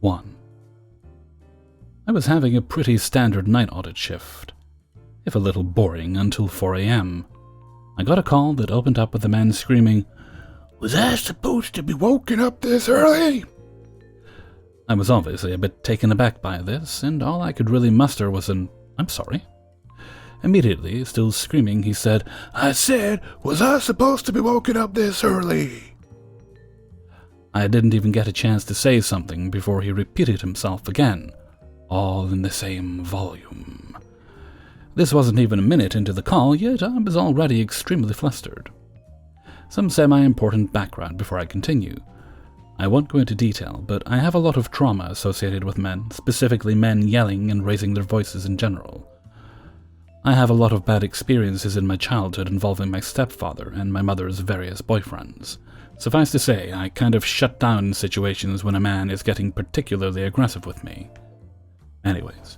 1. I was having a pretty standard night audit shift, if a little boring until 4 a.m. I got a call that opened up with a man screaming, "Was I supposed to be woken up this early?" I was obviously a bit taken aback by this, and all I could really muster was an, "I'm sorry." Immediately, still screaming, he said, "I said, was I supposed to be woken up this early?" I didn't even get a chance to say something before he repeated himself again, all in the same volume. This wasn't even a minute into the call, yet I was already extremely flustered. Some semi-important background before I continue. I won't go into detail, but I have a lot of trauma associated with men, specifically men yelling and raising their voices in general. I have a lot of bad experiences in my childhood involving my stepfather and my mother's various boyfriends. Suffice to say, I kind of shut down in situations when a man is getting particularly aggressive with me. Anyways,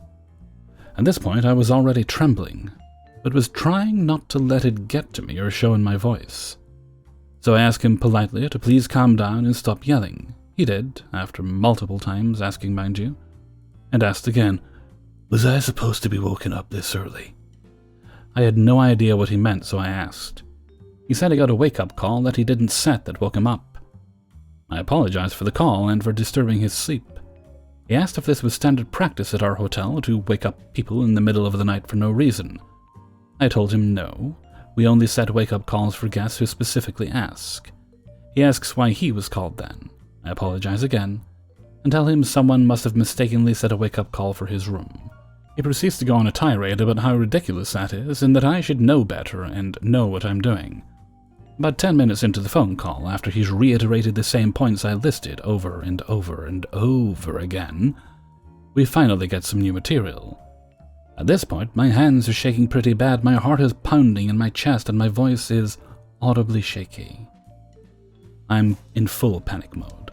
at this point I was already trembling, but was trying not to let it get to me or show in my voice. So I asked him politely to please calm down and stop yelling. He did, after multiple times asking, mind you, and asked again, "Was I supposed to be woken up this early?" I had no idea what he meant, so I asked. He said he got a wake-up call that he didn't set that woke him up. I apologized for the call and for disturbing his sleep. He asked if this was standard practice at our hotel to wake up people in the middle of the night for no reason. I told him no, we only set wake-up calls for guests who specifically ask. He asks why he was called then. I apologize again, and tell him someone must have mistakenly set a wake-up call for his room. He proceeds to go on a tirade about how ridiculous that is and that I should know better and know what I'm doing. About 10 minutes into the phone call, after he's reiterated the same points I listed over and over and over again, we finally get some new material. At this point, my hands are shaking pretty bad, my heart is pounding in my chest, and my voice is audibly shaky. I'm in full panic mode,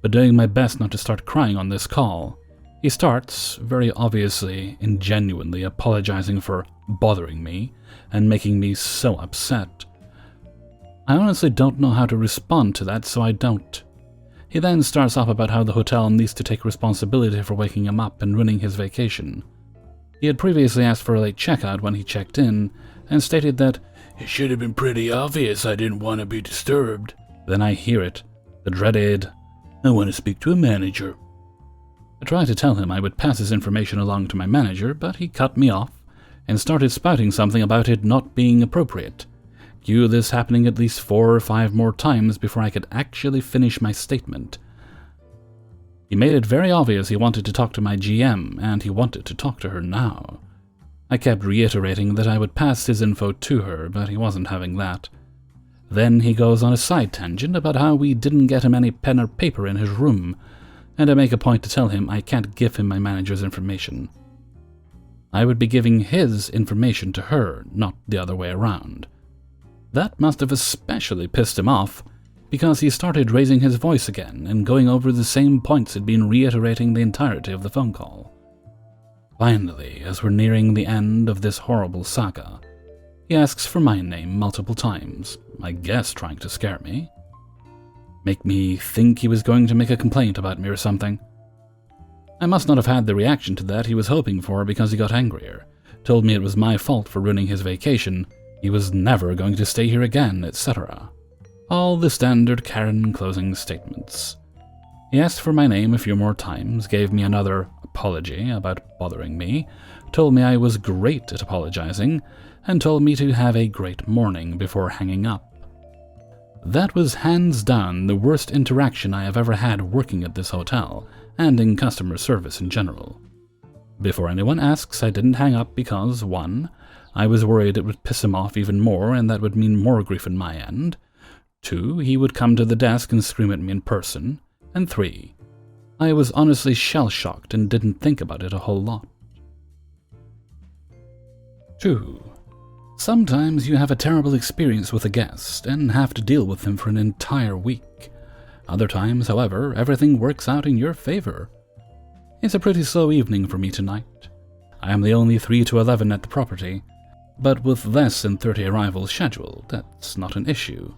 but doing my best not to start crying on this call. He starts, very obviously and genuinely apologizing for bothering me and making me so upset. I honestly don't know how to respond to that, so I don't. He then starts off about how the hotel needs to take responsibility for waking him up and ruining his vacation. He had previously asked for a late checkout when he checked in, and stated that it should have been pretty obvious I didn't want to be disturbed. Then I hear it, the dreaded, "I want to speak to a manager." I tried to tell him I would pass his information along to my manager, but he cut me off and started spouting something about it not being appropriate. Cue this happening at least 4 or 5 more times before I could actually finish my statement. He made it very obvious he wanted to talk to my GM, and he wanted to talk to her now. I kept reiterating that I would pass his info to her, but he wasn't having that. Then he goes on a side tangent about how we didn't get him any pen or paper in his room, and I make a point to tell him I can't give him my manager's information. I would be giving his information to her, not the other way around. That must have especially pissed him off, because he started raising his voice again and going over the same points he'd been reiterating the entirety of the phone call. Finally, as we're nearing the end of this horrible saga, he asks for my name multiple times, I guess trying to scare me. Make me think he was going to make a complaint about me or something. I must not have had the reaction to that he was hoping for because he got angrier, told me it was my fault for ruining his vacation, he was never going to stay here again, etc. All the standard Karen closing statements. He asked for my name a few more times, gave me another apology about bothering me, told me I was great at apologizing, and told me to have a great morning before hanging up. That was hands down the worst interaction I have ever had working at this hotel, and in customer service in general. Before anyone asks, I didn't hang up because, 1, I was worried it would piss him off even more and that would mean more grief on my end. 2, he would come to the desk and scream at me in person. And 3, I was honestly shell-shocked and didn't think about it a whole lot. 2. Sometimes you have a terrible experience with a guest and have to deal with him for an entire week. Other times, however, everything works out in your favor. It's a pretty slow evening for me tonight. I am the only 3 to 11 at the property, but with less than 30 arrivals scheduled, that's not an issue.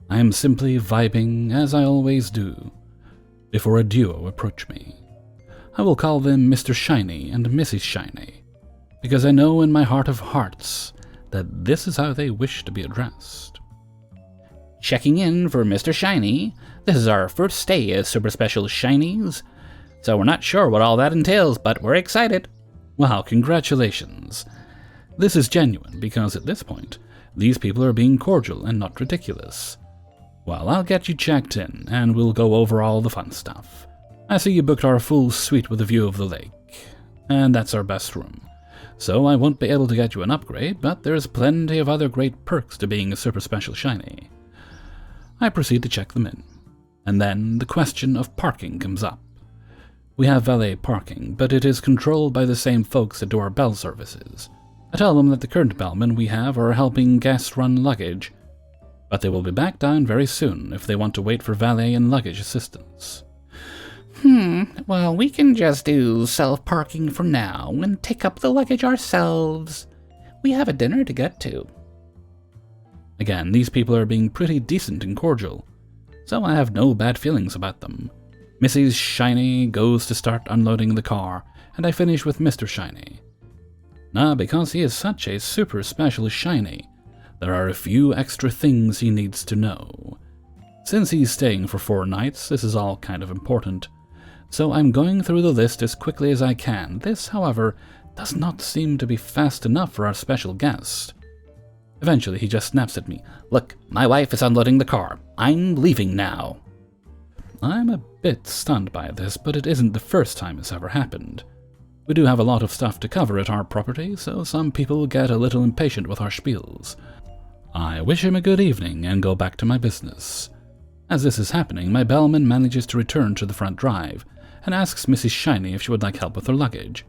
I am simply vibing as I always do. before a duo approach me. I will call them Mr. Shiny and Mrs. Shiny, because I know in my heart of hearts that this is how they wish to be addressed. Checking in for Mr. Shiny. This is our first stay as Super Special Shinies, so we're not sure what all that entails, but we're excited. Wow, congratulations. This is genuine, because at this point, these people are being cordial and not ridiculous. Well, I'll get you checked in, and we'll go over all the fun stuff. I see you booked our full suite with a view of the lake, and that's our best room. So I won't be able to get you an upgrade, but there's plenty of other great perks to being a Super Special Shiny. I proceed to check them in, and then the question of parking comes up. We have valet parking, but it is controlled by the same folks that do our bell services. I tell them that the current bellmen we have are helping guests run luggage, but they will be back down very soon if they want to wait for valet and luggage assistance. Well, we can just do self-parking for now and take up the luggage ourselves. We have a dinner to get to. Again, these people are being pretty decent and cordial, so I have no bad feelings about them. Mrs. Shiny goes to start unloading the car, and I finish with Mr. Shiny. Now, because he is such a super special Shiny, there are a few extra things he needs to know. Since he's staying for 4 nights, this is all kind of important, so I'm going through the list as quickly as I can. This, however, does not seem to be fast enough for our special guest. Eventually, he just snaps at me. Look, my wife is unloading the car. I'm leaving now. I'm a bit stunned by this, but it isn't the first time it's ever happened. We do have a lot of stuff to cover at our property, so some people get a little impatient with our spiels. I wish him a good evening and go back to my business. As this is happening, my bellman manages to return to the front drive and asks Mrs. Shiny if she would like help with her luggage.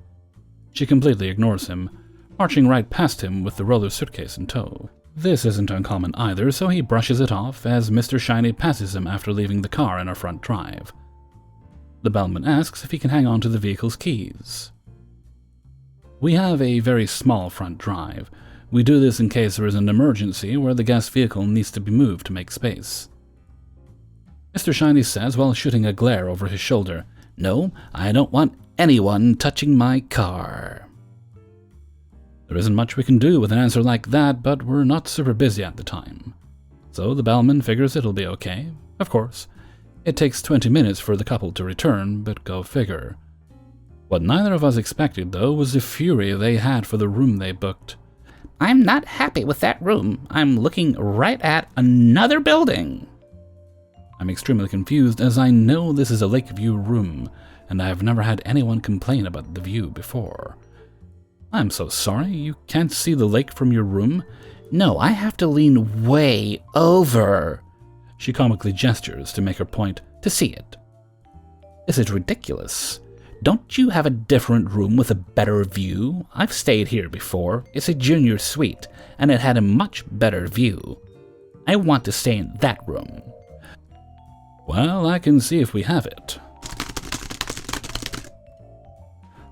She completely ignores him, marching right past him with the roller suitcase in tow. This isn't uncommon either, so he brushes it off as Mr. Shiny passes him after leaving the car in our front drive. The bellman asks if he can hang on to the vehicle's keys. We have a very small front drive. We do this in case there is an emergency where the guest vehicle needs to be moved to make space. Mr. Shiny says while shooting a glare over his shoulder, "No, I don't want anyone touching my car." There isn't much we can do with an answer like that, but we're not super busy at the time. So the bellman figures it'll be okay. Of course, it takes 20 minutes for the couple to return, but go figure. What neither of us expected, though, was the fury they had for the room they booked. I'm not happy with that room. I'm looking right at another building. I'm extremely confused, as I know this is a Lakeview room, and I have never had anyone complain about the view before. I'm so sorry, you can't see the lake from your room? No, I have to lean way over. She comically gestures to make her point, to see it. This is ridiculous. Don't you have a different room with a better view? I've stayed here before. It's a junior suite, and it had a much better view. I want to stay in that room. Well, I can see if we have it.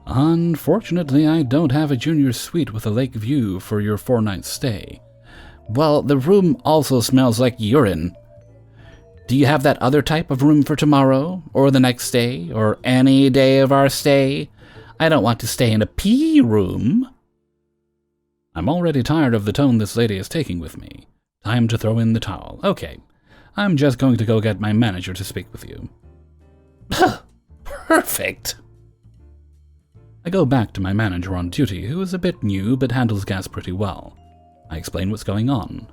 Unfortunately, I don't have a junior suite with a lake view for your 4-night stay. Well, the room also smells like urine. Do you have that other type of room for tomorrow, or the next day, or any day of our stay? I don't want to stay in a pee room. I'm already tired of the tone this lady is taking with me. Time to throw in the towel. Okay, I'm just going to go get my manager to speak with you. Perfect. I go back to my manager on duty, who is a bit new but handles gas pretty well. I explain what's going on,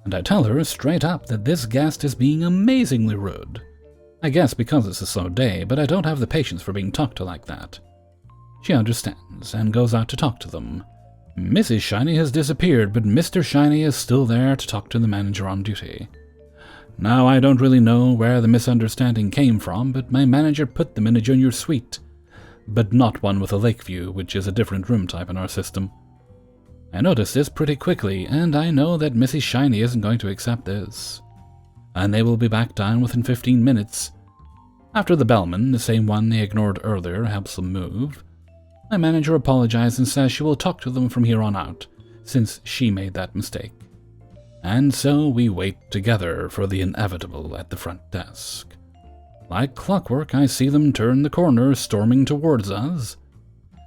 and I tell her straight up that this guest is being amazingly rude. I guess because it's a slow day, but I don't have the patience for being talked to like that. She understands and goes out to talk to them. Mrs. Shiny has disappeared, but Mr. Shiny is still there to talk to the manager on duty. Now, I don't really know where the misunderstanding came from, but my manager put them in a junior suite, but not one with a lake view, which is a different room type in our system. I noticed this pretty quickly, and I know that Mrs. Shiny isn't going to accept this. And they will be back down within 15 minutes. After the bellman, the same one they ignored earlier, helps them move, my manager apologizes and says she will talk to them from here on out, since she made that mistake. And so we wait together for the inevitable at the front desk. Like clockwork, I see them turn the corner, storming towards us.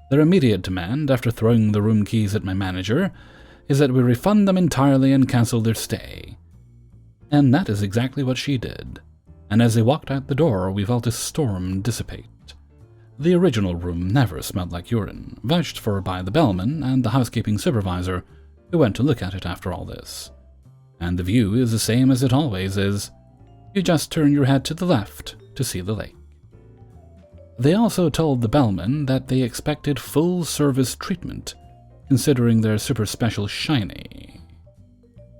Their immediate demand, after throwing the room keys at my manager, is that we refund them entirely and cancel their stay. And that is exactly what she did. And as they walked out the door, we felt a storm dissipate. The original room never smelled like urine, vouched for by the bellman and the housekeeping supervisor, who went to look at it after all this. And the view is the same as it always is. You just turn your head to the left to see the lake. They also told the bellman that they expected full-service treatment, considering their super special shiny.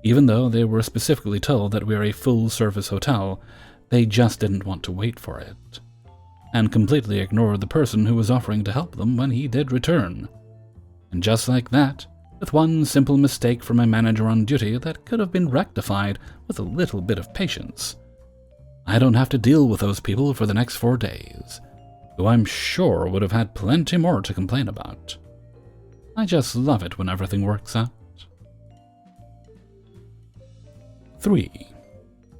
Even though they were specifically told that we are a full-service hotel, they just didn't want to wait for it, and completely ignored the person who was offering to help them when he did return. And just like that, with one simple mistake from my manager on duty that could have been rectified with a little bit of patience, I don't have to deal with those people for the next 4 days, who I'm sure would have had plenty more to complain about. I just love it when everything works out. 3.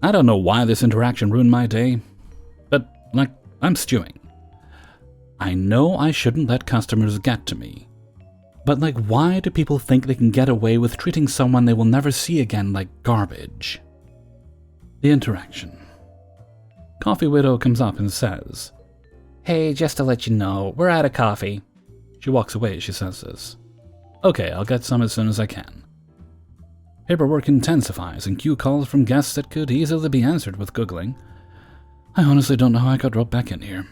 I don't know why this interaction ruined my day, but, I'm stewing. I know I shouldn't let customers get to me, but, why do people think they can get away with treating someone they will never see again like garbage? The interaction. Coffee Widow comes up and says, "Hey, just to let you know, we're out of coffee." She walks away as she says this. Okay, I'll get some as soon as I can. Paperwork intensifies and queue calls from guests that could easily be answered with Googling. I honestly don't know how I got roped back in here.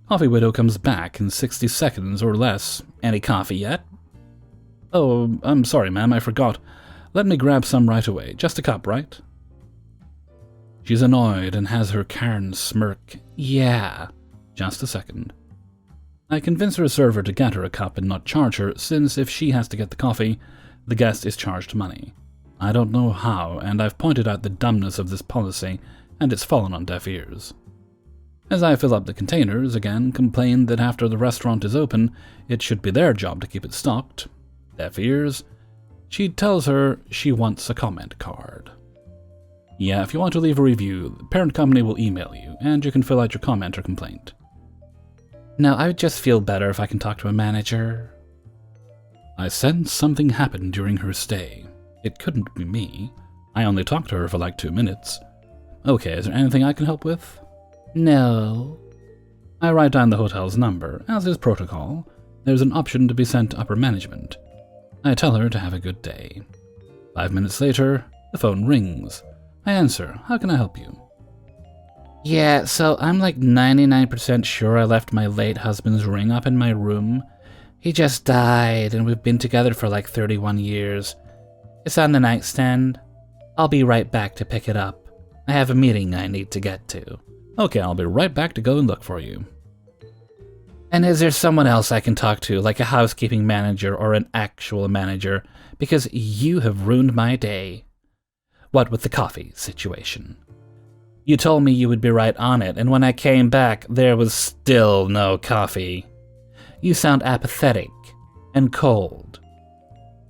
Coffee Widow comes back in 60 seconds or less. Any coffee yet? Oh, I'm sorry, ma'am, I forgot. Let me grab some right away. Just a cup, right? She's annoyed and has her Karen smirk. Yeah. Just a second. I convince her server to get her a cup and not charge her, since if she has to get the coffee, the guest is charged money. I don't know how, and I've pointed out the dumbness of this policy, and it's fallen on deaf ears. As I fill up the containers, again complain that after the restaurant is open, it should be their job to keep it stocked. Deaf ears. She tells her she wants a comment card. Yeah, if you want to leave a review, the parent company will email you, and you can fill out your comment or complaint. No, I would just feel better if I can talk to a manager. I sense something happened during her stay. It couldn't be me. I only talked to her for 2 minutes. Okay, is there anything I can help with? No. I write down the hotel's number. As is protocol, there's an option to be sent to upper management. I tell her to have a good day. 5 minutes later, the phone rings. I answer. How can I help you? Yeah, so I'm 99% sure I left my late husband's ring up in my room. He just died, and we've been together for 31 years. It's on the nightstand. I'll be right back to pick it up. I have a meeting I need to get to. Okay, I'll be right back to go and look for you. And is there someone else I can talk to, like a housekeeping manager or an actual manager? Because you have ruined my day. What with the coffee situation? You told me you would be right on it, and when I came back, there was still no coffee. You sound apathetic and cold.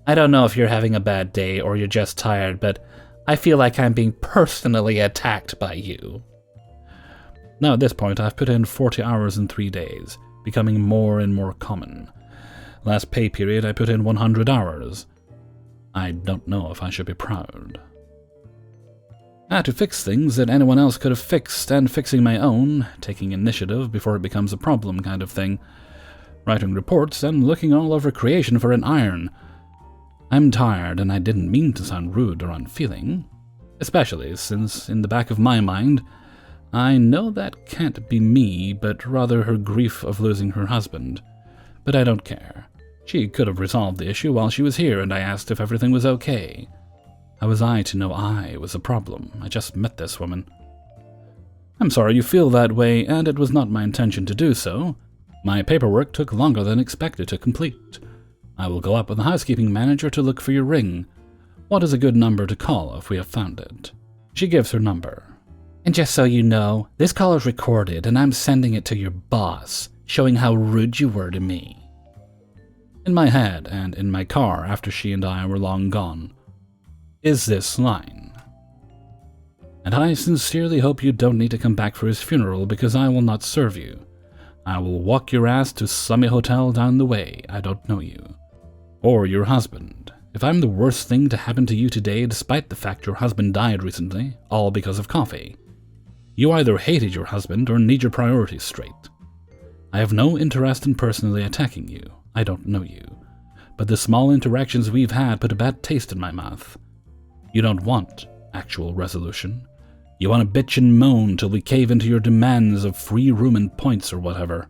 I don't know if you're having a bad day or you're just tired, but I feel like I'm being personally attacked by you. Now at this point, I've put in 40 hours in 3 days, becoming more and more common. Last pay period, I put in 100 hours. I don't know if I should be proud. I had to fix things that anyone else could have fixed, and fixing my own, taking initiative before it becomes a problem kind of thing. Writing reports and looking all over creation for an iron. I'm tired, and I didn't mean to sound rude or unfeeling, especially since, in the back of my mind, I know that can't be me, but rather her grief of losing her husband. But I don't care. She could have resolved the issue while she was here, and I asked if everything was okay. How was I to know I was a problem? I just met this woman. I'm sorry you feel that way, and it was not my intention to do so. My paperwork took longer than expected to complete. I will go up with the housekeeping manager to look for your ring. What is a good number to call if we have found it? She gives her number. And just so you know, this call is recorded, and I'm sending it to your boss, showing how rude you were to me. In my head, and in my car after she and I were long gone, is this line. And I sincerely hope you don't need to come back for his funeral, because I will not serve you. I will walk your ass to some hotel down the way. I don't know you. Or your husband. If I'm the worst thing to happen to you today, despite the fact your husband died recently, all because of coffee, you either hated your husband or need your priorities straight. I have no interest in personally attacking you. I don't know you. But the small interactions we've had put a bad taste in my mouth. You don't want actual resolution. You want to bitch and moan till we cave into your demands of free room and points or whatever.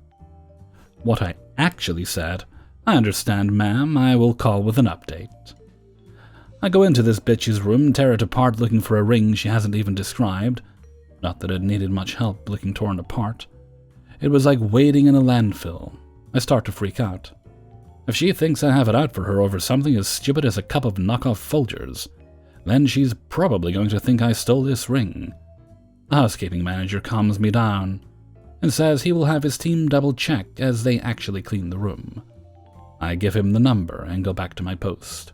What I actually said, I understand, ma'am, I will call with an update. I go into this bitch's room, tear it apart looking for a ring she hasn't even described. Not that it needed much help looking torn apart. It was like wading in a landfill. I start to freak out. If she thinks I have it out for her over something as stupid as a cup of knockoff Folgers, then she's probably going to think I stole this ring. The housekeeping manager calms me down and says he will have his team double-check as they actually clean the room. I give him the number and go back to my post.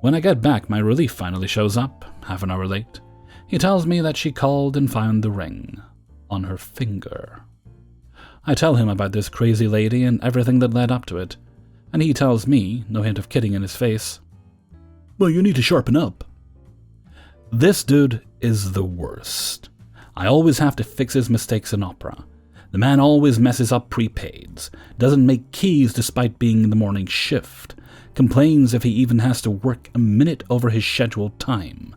When I get back, my relief finally shows up, half an hour late. He tells me that she called and found the ring on her finger. I tell him about this crazy lady and everything that led up to it, and he tells me, no hint of kidding in his face, "Well, you need to sharpen up." This dude is the worst. I always have to fix his mistakes in opera. The man always messes up prepaids, doesn't make keys despite being in the morning shift, complains if he even has to work a minute over his scheduled time.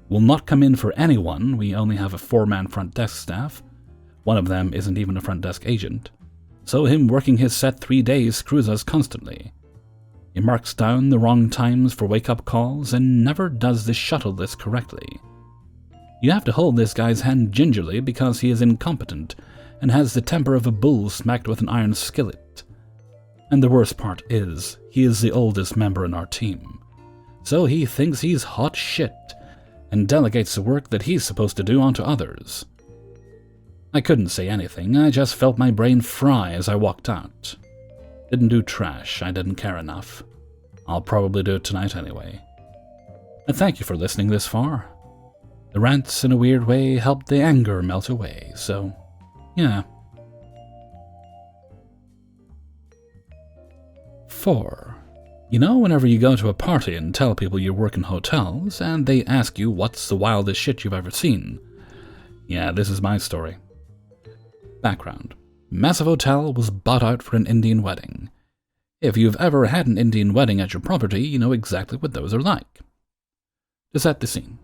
Will not come in for anyone, we only have a 4-man front desk staff. One of them isn't even a front desk agent, so him working his set 3 days screws us constantly. He marks down the wrong times for wake-up calls and never does the shuttle list correctly. You have to hold this guy's hand gingerly because he is incompetent and has the temper of a bull smacked with an iron skillet. And the worst part is, he is the oldest member in our team, so he thinks he's hot shit and delegates the work that he's supposed to do onto others. I couldn't say anything, I just felt my brain fry as I walked out. Didn't do trash, I didn't care enough. I'll probably do it tonight anyway. And thank you for listening this far. The rants, in a weird way, helped the anger melt away, so, yeah. 4. You know, whenever you go to a party and tell people you work in hotels, and they ask you what's the wildest shit you've ever seen? Yeah, this is my story. Background. Massive hotel was bought out for an Indian wedding. If you've ever had an Indian wedding at your property, you know exactly what those are like. To set the scene.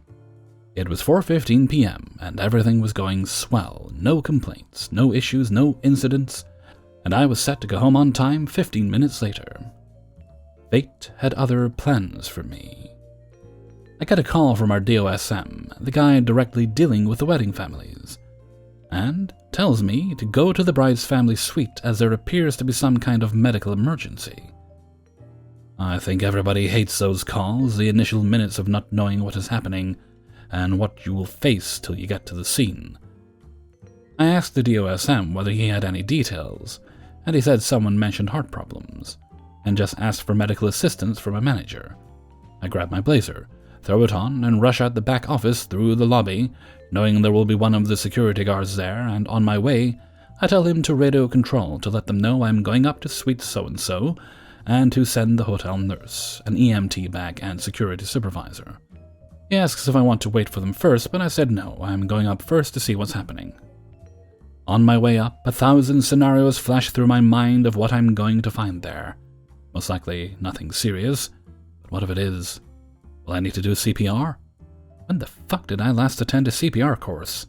It was 4:15 p.m. and everything was going swell. No complaints, no issues, no incidents, and I was set to go home on time 15 minutes later. Fate had other plans for me. I get a call from our DOSM, the guy directly dealing with the wedding families, and tells me to go to the bride's family suite as there appears to be some kind of medical emergency. I think everybody hates those calls, the initial minutes of not knowing what is happening and what you will face till you get to the scene. I asked the DOSM whether he had any details, and he said someone mentioned heart problems, and just asked for medical assistance from a manager. I grab my blazer, throw it on, and rush out the back office through the lobby, knowing there will be one of the security guards there, and on my way, I tell him to radio control to let them know I'm going up to suite so-and-so, and to send the hotel nurse, an EMT bag, and security supervisor. He asks if I want to wait for them first, but I said no, I'm going up first to see what's happening. On my way up, 1,000 scenarios flash through my mind of what I'm going to find there. Most likely nothing serious, but what if it is? Will I need to do CPR? When the fuck did I last attend a CPR course?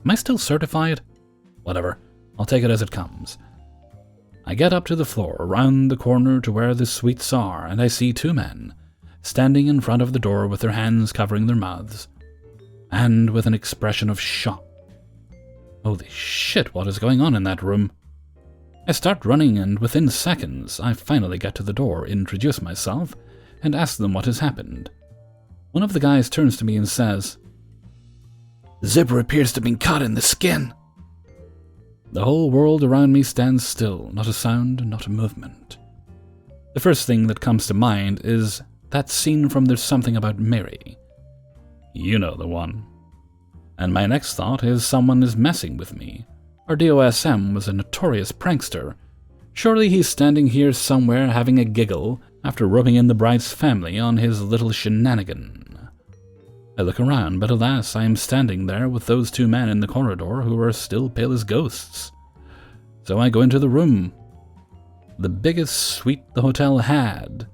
Am I still certified? Whatever, I'll take it as it comes. I get up to the floor, around the corner to where the suites are, and I see 2 men, standing in front of the door with their hands covering their mouths, and with an expression of shock. Holy shit, what is going on in that room? I start running, and within seconds, I finally get to the door, introduce myself, and ask them what has happened. One of the guys turns to me and says, "The zipper appears to have been caught in the skin." The whole world around me stands still, not a sound, not a movement. The first thing that comes to mind is that scene from There's Something About Mary. You know the one. And my next thought is someone is messing with me. Our DOSM was a notorious prankster. Surely he's standing here somewhere having a giggle after roping in the bride's family on his little shenanigan. I look around, but alas, I am standing there with those two men in the corridor who are still pale as ghosts. So I go into the room. The biggest suite the hotel had.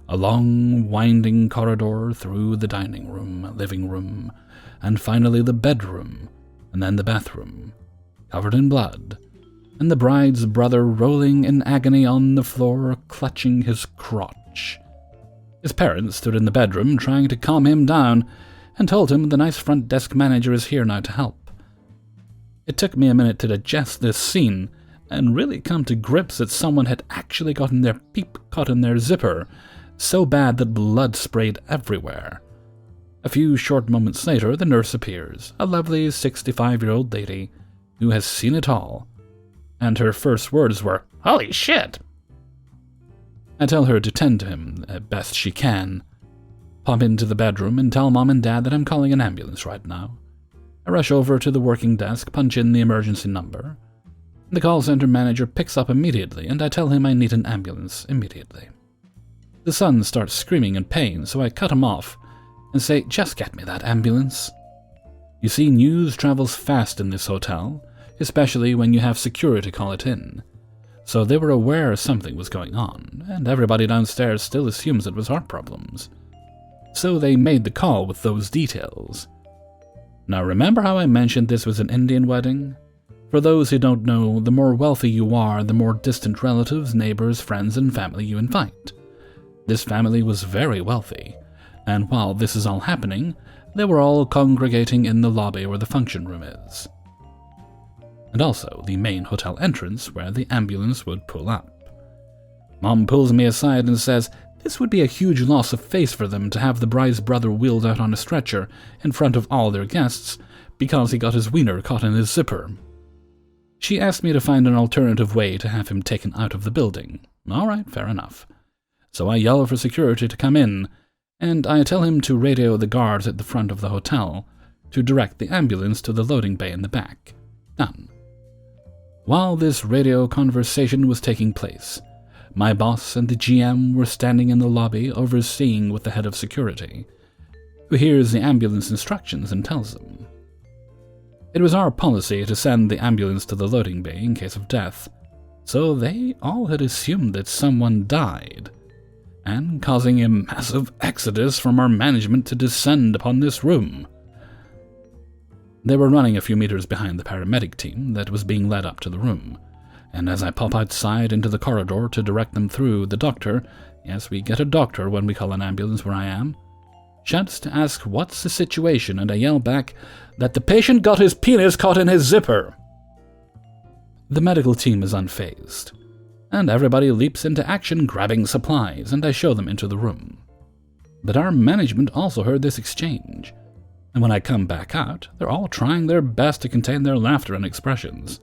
A long, winding corridor through the dining room, living room, and finally the bedroom, and then the bathroom, covered in blood, and the bride's brother rolling in agony on the floor, clutching his crotch. His parents stood in the bedroom trying to calm him down, and told him the nice front desk manager is here now to help. It took me a minute to digest this scene, and really come to grips that someone had actually gotten their peep caught in their zipper, so bad that blood sprayed everywhere. A few short moments later, the nurse appears, a lovely 65-year-old lady who has seen it all, and her first words were, "Holy shit!" I tell her to tend to him best she can, pop into the bedroom and tell Mom and Dad that I'm calling an ambulance right now. I rush over to the working desk, punch in the emergency number. The call center manager picks up immediately, and I tell him I need an ambulance immediately. The son starts screaming in pain, so I cut him off and say, "Just get me that ambulance." You see, news travels fast in this hotel, especially when you have security call it in. So they were aware something was going on, and everybody downstairs still assumes it was heart problems. So they made the call with those details. Now remember how I mentioned this was an Indian wedding? For those who don't know, the more wealthy you are, the more distant relatives, neighbors, friends, and family you invite. This family was very wealthy, and while this is all happening, they were all congregating in the lobby where the function room is, and also the main hotel entrance where the ambulance would pull up. Mom pulls me aside and says this would be a huge loss of face for them to have the bride's brother wheeled out on a stretcher in front of all their guests because he got his wiener caught in his zipper. She asked me to find an alternative way to have him taken out of the building. All right, fair enough. So I yell for security to come in, and I tell him to radio the guards at the front of the hotel to direct the ambulance to the loading bay in the back. Done. While this radio conversation was taking place, my boss and the GM were standing in the lobby overseeing with the head of security, who hears the ambulance instructions and tells them. It was our policy to send the ambulance to the loading bay in case of death, so they all had assumed that someone died, and causing a massive exodus from our management to descend upon this room. They were running a few meters behind the paramedic team that was being led up to the room, and as I pop outside into the corridor to direct them through, the doctor, yes, we get a doctor when we call an ambulance where I am, shouts to ask what's the situation, and I yell back that the patient got his penis caught in his zipper. The medical team is unfazed, and everybody leaps into action grabbing supplies, and I show them into the room. But our management also heard this exchange, and when I come back out, they're all trying their best to contain their laughter and expressions.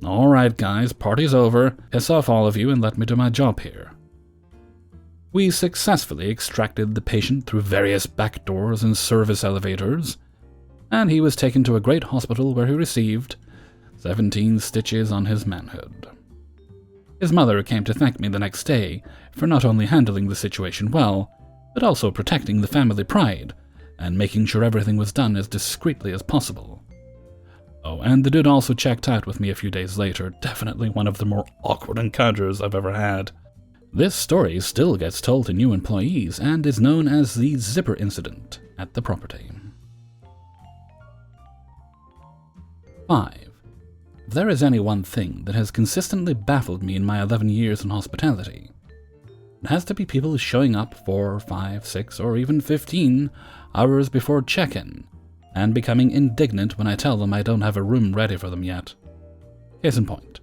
All right, guys, party's over. Piss off all of you and let me do my job here. We successfully extracted the patient through various back doors and service elevators, and he was taken to a great hospital where he received 17 stitches on his manhood. His mother came to thank me the next day for not only handling the situation well, but also protecting the family pride and making sure everything was done as discreetly as possible. Oh, and the dude also checked out with me a few days later, definitely one of the more awkward encounters I've ever had. This story still gets told to new employees and is known as the zipper incident at the property. 5. If there is any one thing that has consistently baffled me in my 11 years in hospitality, it has to be people showing up 4, 5, 6, or even 15 hours before check-in, and becoming indignant when I tell them I don't have a room ready for them yet. Case in point.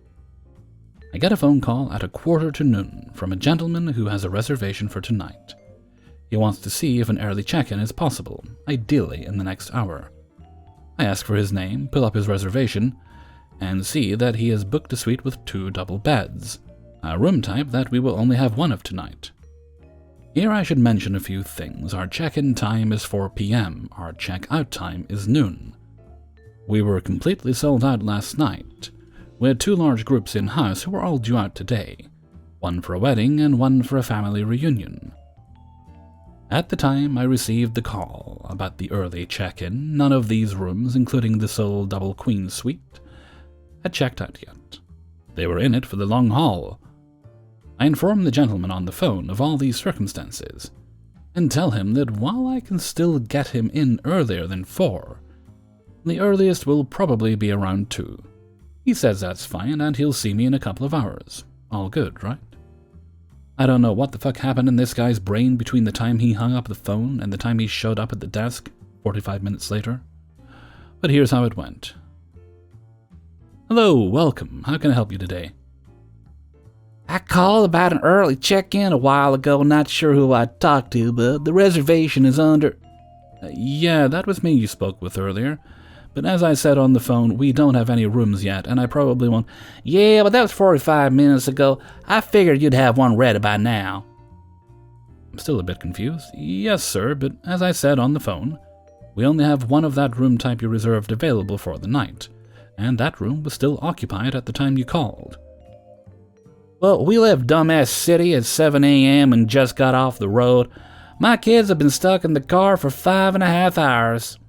I get a phone call at 12:45 from a gentleman who has a reservation for tonight. He wants to see if an early check-in is possible, ideally in the next hour. I ask for his name, pull up his reservation, and see that he has booked a suite with 2 double beds, a room type that we will only have one of tonight. Here I should mention a few things. Our check-in time is 4 p.m., our check-out time is noon. We were completely sold out last night. We had 2 large groups in-house who were all due out today, one for a wedding and one for a family reunion. At the time I received the call about the early check-in, none of these rooms, including the sole double queen suite, had checked out yet. They were in it for the long haul. I informed the gentleman on the phone of all these circumstances, and tell him that while I can still get him in earlier than 4, the earliest will probably be around 2. He says that's fine, and he'll see me in a couple of hours. All good, right? I don't know what the fuck happened in this guy's brain between the time he hung up the phone and the time he showed up at the desk 45 minutes later. But here's how it went. Hello, welcome. How can I help you today? I called about an early check-in a while ago, not sure who I talked to, but the reservation is under... Yeah, that was me you spoke with earlier. But as I said on the phone, we don't have any rooms yet, and I probably won't... Yeah, but that was 45 minutes ago. I figured you'd have one ready by now. I'm still a bit confused. Yes, sir, but as I said on the phone, we only have one of that room type you reserved available for the night, and that room was still occupied at the time you called. Well, we left dumbass city at 7 a.m. and just got off the road. My kids have been stuck in the car for 5.5 hours.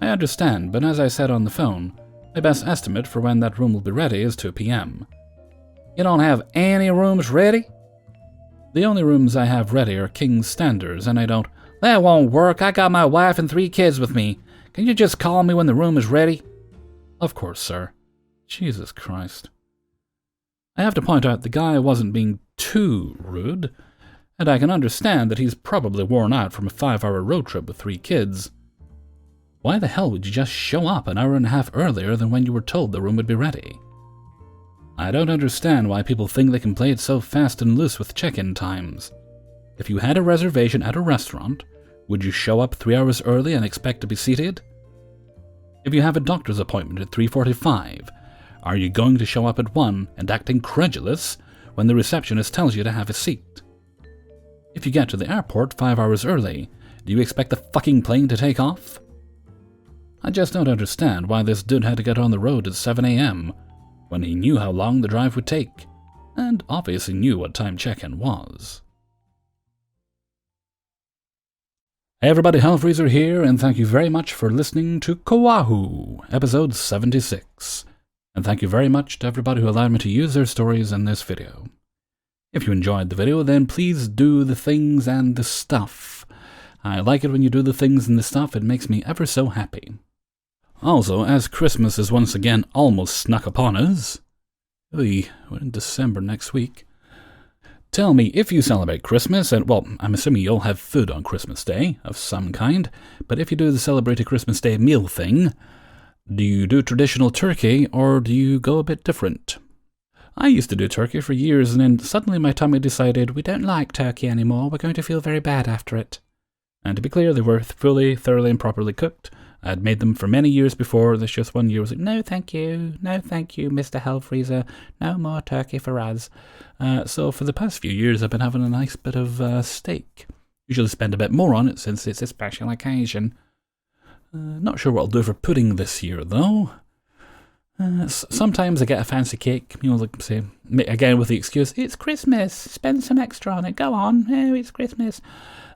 I understand, but as I said on the phone, my best estimate for when that room will be ready is 2 p.m. You don't have any rooms ready? The only rooms I have ready are King's standards, and I don't... That won't work. I got my wife and 3 kids with me. Can you just call me when the room is ready? Of course, sir. Jesus Christ. I have to point out the guy wasn't being too rude, and I can understand that he's probably worn out from a 5-hour road trip with 3 kids. Why the hell would you just show up an hour and a half earlier than when you were told the room would be ready? I don't understand why people think they can play it so fast and loose with check-in times. If you had a reservation at a restaurant, would you show up 3 hours early and expect to be seated? If you have a doctor's appointment at 3:45, are you going to show up at 1 and act incredulous when the receptionist tells you to have a seat? If you get to the airport 5 hours early, do you expect the fucking plane to take off? I just don't understand why this dude had to get on the road at 7 a.m. when he knew how long the drive would take, and obviously knew what time check-in was. Hey everybody, Hellfreezer here, and thank you very much for listening to Coahw, episode 76. And thank you very much to everybody who allowed me to use their stories in this video. If you enjoyed the video, then please do the things and the stuff. I like it when you do the things and the stuff, it makes me ever so happy. Also, as Christmas is once again almost snuck upon us... we're in December next week. Tell me, if you celebrate Christmas, and well, I'm assuming you'll have food on Christmas Day, of some kind, but if you do the celebrate a Christmas Day meal thing, do you do traditional turkey, or do you go a bit different? I used to do turkey for years, and then suddenly my tummy decided, we don't like turkey anymore, we're going to feel very bad after it. And to be clear, they were fully, thoroughly, and properly cooked. I'd made them for many years before. This just one year was like, no thank you, Mr. Hellfreezer, no more turkey for us. So for the past few years I've been having a nice bit of steak. Usually spend a bit more on it since it's a special occasion. Not sure what I'll do for pudding this year though. Sometimes I get a fancy cake, like say, again with the excuse, it's Christmas, spend some extra on it, go on, oh, it's Christmas.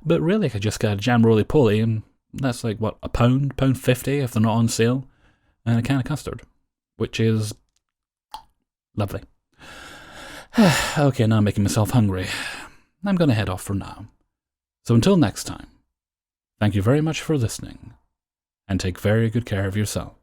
But really I could just get a jam roly-poly, and that's like, what, £1.50 if they're not on sale, and a can of custard, which is lovely. Okay, now I'm making myself hungry. I'm going to head off for now. So until next time, thank you very much for listening, and take very good care of yourself.